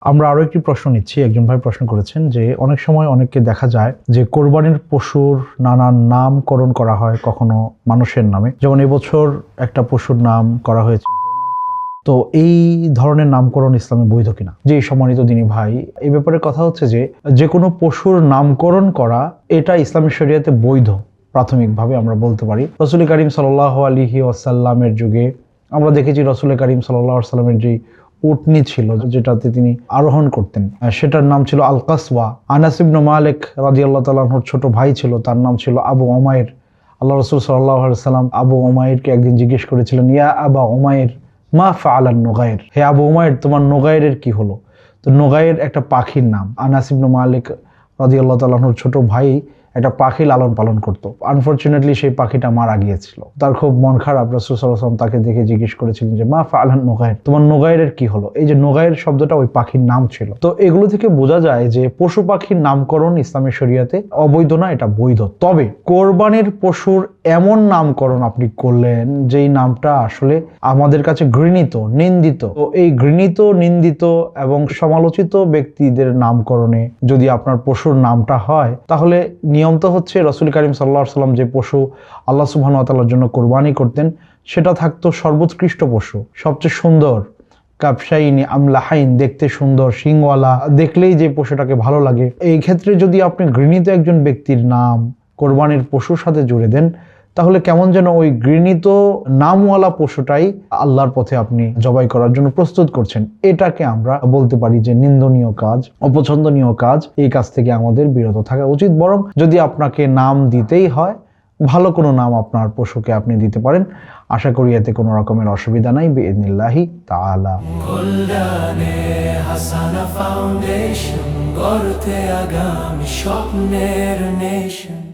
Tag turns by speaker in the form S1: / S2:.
S1: আমরা আরো একটি প্রশ্ন নিচ্ছি। একজন ভাই প্রশ্ন করেছেন যে অনেক সময় অনেককে দেখা যায় যে কোরবানির পশুর নানান নামকরণ করা হয় কখনো মানুষের নামে, যেমন এবছর একটা পশুর নাম করা হয়েছে তো এই ধরনের নামকরণ ইসলামে বৈধ কিনা? যে সম্মানিত দিনী ভাই, এই ব্যাপারে কথা হচ্ছে যে কোনো পশুর নামকরণ করা এটা ইসলামী শরিয়াতে বৈধ। প্রাথমিকভাবে আমরা বলতে পারি রাসূল করিম সাল্লাল্লাহু আলাইহি ওয়াসাল্লামের যুগে আমরা দেখেছি রাসূল করিম সাল্লাল্লাহু আলাইহি ওয়াসাল্লামের যে উটনি ছিল যেটাতে তিনি আরোহণ করতেন সেটার নাম ছিল আল কাসওয়া। আনাস ইবনে মালিক রাদিয়াল্লাহু তাআলা আনহুর ছোট ভাই ছিল, তার নাম ছিল আবু উমাইর। আল্লাহ রাসূল সাল্লাল্লাহু আলাইহি ওয়াসাল্লাম আবু উমাইরকে একদিন জিজ্ঞেস করেছিলেন, ইয়া আবা উমাইর মা ফাআলান নুগাইর, হে আবু উমাইর তোমার নুগাইরের কি হলো? তো নুগাইর একটা পাখির নাম। আনাস ইবনে মালিক রাদিয়াল্লাহু তাআলা আনহুর ছোট ভাই একটা পাখি লালন পালন করতো। আনফরচুনেটলি সেই পাখিটা মারা গিয়েছিল। তার খুব মন খারাপ। রাসূল সাল্লাল্লাহু আলাইহি ওয়াসাল্লাম তাকে দেখে জিজ্ঞেস করেছিলেন যে মা ফাআলান নুগাইর, তোমার নুগাইরের কি হলো? এই যে নুগাইর শব্দটা ওই পাখির নাম ছিল। তো এগুলো থেকে বোঝা যায় যে পশু পাখির নামকরণ ইসলামের শরিয়াতে অবৈধ না, এটা বৈধ। তবে কোরবানির পশুর এমন নামকরণ আপনি করলেন যেই নামটা আসলে আমাদের কাছে ঘৃণিত, নিন্দিত। তো এই ঘৃণিত, নিন্দিত এবং সমালোচিত ব্যক্তিদের নামকরণে যদি আপনার পশুর নামটা হয়, তাহলে নিয়ম তো হচ্ছে রাসূল করিম সাল্লাল্লাহু আলাইহি ওয়াসাল্লাম যে পশু আল্লাহ সুবহানাহু ওয়া তাআলার জন্য কোরবানি করতেন সেটা থাকতো সর্বোৎকৃষ্ট পশু, সবচেয়ে সুন্দর, কাবশাইনি আমলাহাইন, দেখতে সুন্দর, শিংওয়ালা, দেখলেই যে পশুটাকে ভালো লাগে। এই ক্ষেত্রে যদি আপনি ঘৃণিত একজন ব্যক্তির নাম কোরবানির পশুর সাথে জুড়ে দেন, তাহলে কেমন যেন ওই ঘৃণিত নামওয়ালা পশুটাই আল্লাহর পথে আপনি জবাই করার জন্য প্রস্তুত করছেন। এটাকে আমরা বলতে পারি যে নিন্দনীয় কাজ, অপছন্দনীয় কাজ। এই কাজ থেকে আমাদের বিরত থাকা উচিত। বরং যদি আপনাকে নাম দিতেই হয়, ভালো কোনো নাম আপনার পশুকে আপনি দিতে পারেন। আশা করি এতে কোনো রকমের অসুবিধা নাই বিইذنিল্লাহি তাআলা। হাসানা ফাউন্ডেশন গড়তে আগামী স্বপ্নের নেশন।